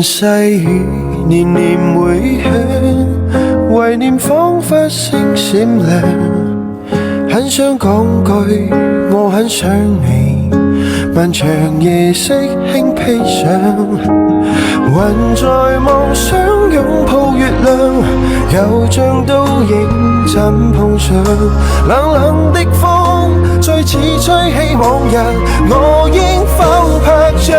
細雨年年回響，懷念彷彿星閃亮。很想講句我很想你，漫長夜色輕披上，還在妄想擁抱月亮，又像倒影怎碰上。冷冷的風再次吹起往日，我應否拍掌？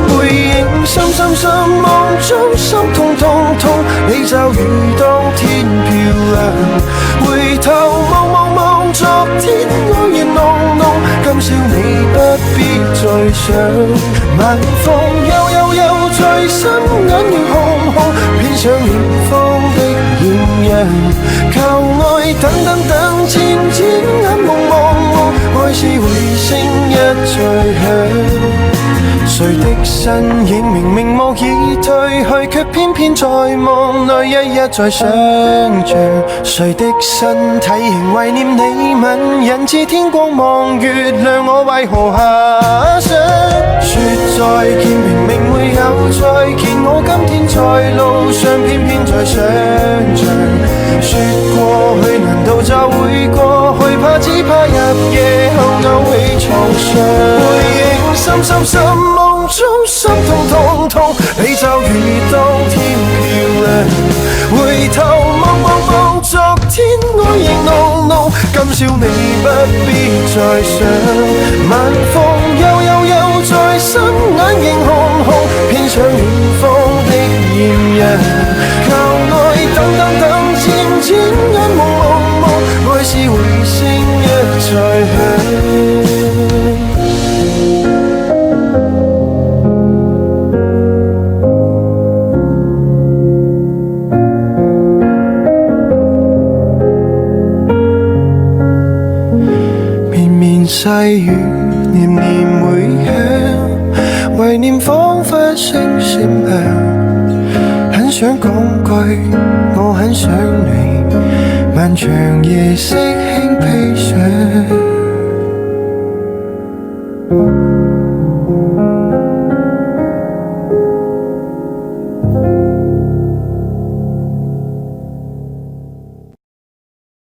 背影深深深，夢中心痛痛痛，你就如當天漂亮。回頭望望望，昨天愛意濃濃，今宵你不必再想。晚風悠悠在心，眼仍紅紅，偏想遠方的豔陽。靠愛等等等，漸漸眼朦朦朧，愛是回聲一再響。誰的身影明明無意退去，卻偏偏在夢內一一再想像。誰的身體仍懷念你吻，人似天光望月亮，我為何遐想？說再見明明會有再見，我今天在路上偏偏在想像。說過去難道就會過去，怕只怕入夜後勾起創傷。背影深深深，夢中心痛痛痛，你就如當天漂亮。回頭望望望，昨天愛仍濃濃，今宵你不必再想。晚風悠在心，眼仍紅紅，偏想遠方的豔陽。靠愛等等等，漸漸眼朦朦朧，愛是回聲一再響。細雨年年回響，懷念彷彿星閃亮。很想講句我很想你，漫長夜色輕披上。